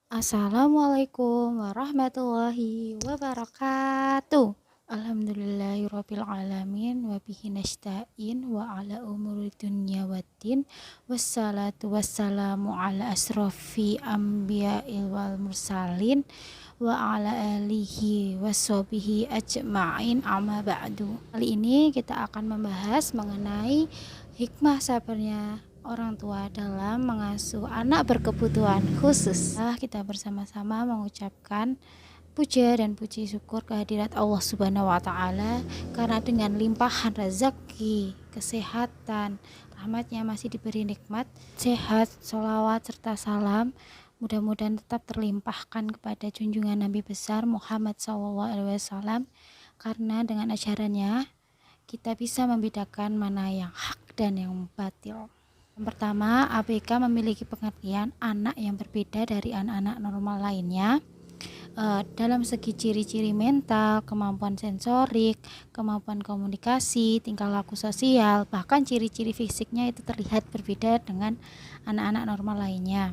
Assalamualaikum warahmatullahi wabarakatuh. Alhamdulillahirabbil alamin wa bihi nasta'in wa ala umuri dunya waddin wassalatu wassalamu ala asrofi anbiya'il wal mursalin wa ala alihi washabihi ajma'in amma ba'du. Kali ini kita akan membahas mengenai hikmah sabarnya orang tua dalam mengasuh anak berkebutuhan khusus. Kita bersama-sama mengucapkan puja dan puji syukur kehadirat Allah Subhanahu wa taala karena dengan limpahan rezeki, kesehatan, rahmatnya masih diberi nikmat, sehat, sholawat serta salam mudah-mudahan tetap terlimpahkan kepada junjungan Nabi besar Muhammad SAW, karena dengan ajarannya kita bisa membedakan mana yang hak dan yang batil. Yang pertama, ABK memiliki pengertian anak yang berbeda dari anak-anak normal lainnya dalam segi ciri-ciri mental, kemampuan sensorik, kemampuan komunikasi, tingkah laku sosial, bahkan ciri-ciri fisiknya itu terlihat berbeda dengan anak-anak normal lainnya.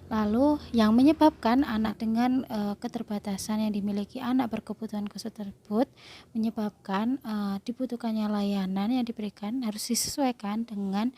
Lalu yang menyebabkan anak dengan keterbatasan yang dimiliki anak berkebutuhan khusus tersebut menyebabkan dibutuhkannya layanan yang diberikan harus disesuaikan dengan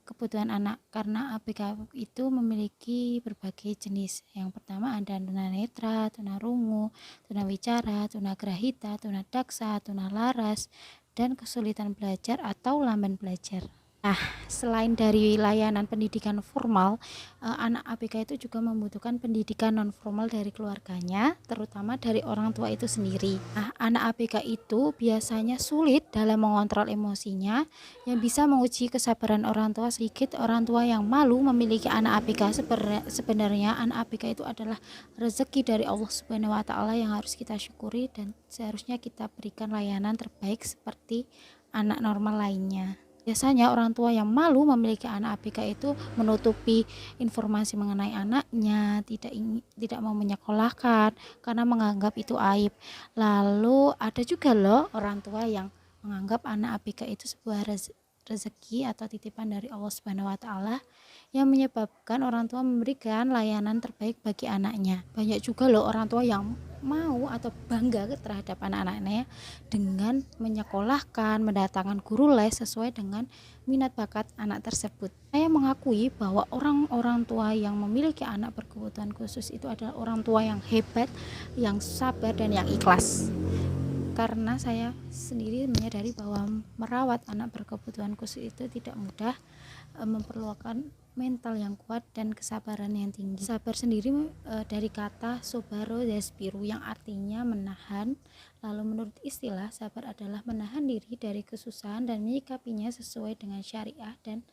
kebutuhan anak, karena ABK itu memiliki berbagai jenis. Yang pertama ada tunanetra, tunarungu, tunawicara, tunagrahita, tunadaksa, tunalaras, dan kesulitan belajar atau lamban belajar. Nah, selain dari layanan pendidikan formal, anak ABK itu juga membutuhkan pendidikan non formal dari keluarganya, terutama dari orang tua itu sendiri. Nah, anak ABK itu biasanya sulit dalam mengontrol emosinya, yang bisa menguji kesabaran orang tua. Sedikit orang tua yang malu memiliki anak ABK. Sebenarnya anak ABK itu adalah rezeki dari Allah Subhanahu wa taala yang harus kita syukuri, dan seharusnya kita berikan layanan terbaik seperti anak normal lainnya. Biasanya orang tua yang malu memiliki anak ABK itu menutupi informasi mengenai anaknya, tidak mau menyekolahkan karena menganggap itu aib. Lalu ada juga loh orang tua yang menganggap anak ABK itu sebuah rezeki atau titipan dari Allah Subhanahu wa taala, yang menyebabkan orang tua memberikan layanan terbaik bagi anaknya. Banyak juga loh orang tua yang mau atau bangga terhadap anak-anaknya dengan menyekolahkan, mendatangkan guru les sesuai dengan minat bakat anak tersebut. Saya mengakui bahwa orang-orang tua yang memiliki anak berkebutuhan khusus itu adalah orang tua yang hebat, yang sabar, dan yang ikhlas. Karena saya sendiri menyadari bahwa merawat anak berkebutuhan khusus itu tidak mudah, memerlukan mental yang kuat dan kesabaran yang tinggi. Sabar sendiri dari kata sobaro despiru yang artinya menahan. Lalu menurut istilah, sabar adalah menahan diri dari kesusahan dan menyikapinya sesuai dengan syariah dan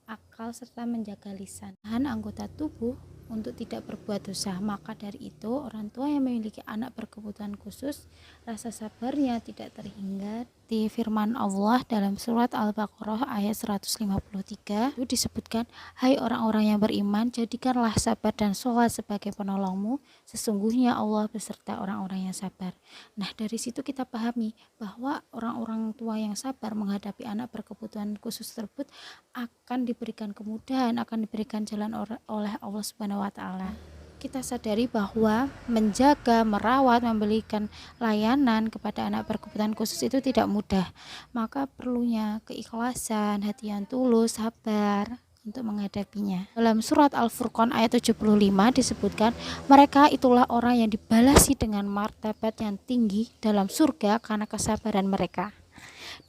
akal serta menjaga lisan. Menahan anggota tubuh untuk tidak berbuat dosa. Maka dari itu, orang tua yang memiliki anak berkebutuhan khusus, rasa sabarnya tidak terhingga. Di firman Allah dalam surat Al-Baqarah ayat 153 itu disebutkan, "Hai orang-orang yang beriman, jadikanlah sabar dan sholat sebagai penolongmu, sesungguhnya Allah beserta orang-orang yang sabar." Nah, dari situ kita pahami bahwa orang-orang tua yang sabar menghadapi anak berkebutuhan khusus tersebut akan diberikan kemudahan, akan diberikan jalan oleh Allah Subhanahu wa taala. Kita sadari bahwa menjaga, merawat, memberikan layanan kepada anak berkebutuhan khusus itu tidak mudah. Maka perlunya keikhlasan, hati yang tulus, sabar untuk menghadapinya. Dalam surat Al-Furqan ayat 75 disebutkan, mereka itulah orang yang dibalasi dengan martabat yang tinggi dalam surga karena kesabaran mereka,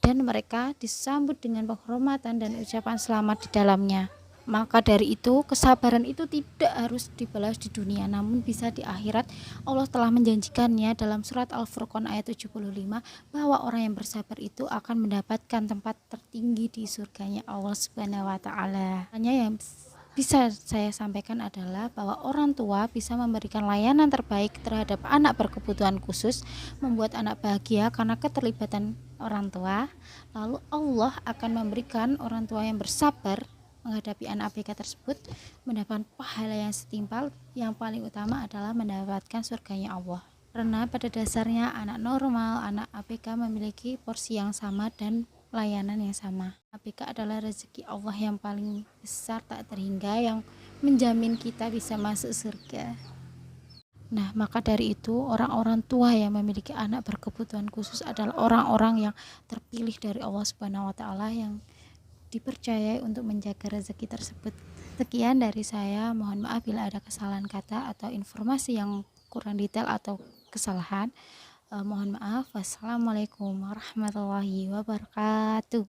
dan mereka disambut dengan penghormatan dan ucapan selamat di dalamnya. Maka dari itu, kesabaran itu tidak harus dibalas di dunia, namun bisa di akhirat. Allah telah menjanjikannya dalam surat Al-Furqan ayat 75 bahwa orang yang bersabar itu akan mendapatkan tempat tertinggi di surganya Allah Subhanahu wa taala. Hanya yang bisa saya sampaikan adalah bahwa orang tua bisa memberikan layanan terbaik terhadap anak berkebutuhan khusus, membuat anak bahagia karena keterlibatan orang tua. Lalu Allah akan memberikan orang tua yang bersabar menghadapi anak ABK tersebut mendapatkan pahala yang setimpal. Yang paling utama adalah mendapatkan surganya Allah. Karena pada dasarnya anak normal, anak ABK memiliki porsi yang sama dan layanan yang sama. ABK adalah rezeki Allah yang paling besar tak terhingga, yang menjamin kita bisa masuk surga. Nah, maka dari itu orang-orang tua yang memiliki anak berkebutuhan khusus adalah orang-orang yang terpilih dari Allah Subhanahu wa taala yang dipercayai untuk menjaga rezeki tersebut. Sekian dari saya, mohon maaf bila ada kesalahan kata atau informasi yang kurang detail atau kesalahan. Mohon maaf. Wassalamualaikum warahmatullahi wabarakatuh.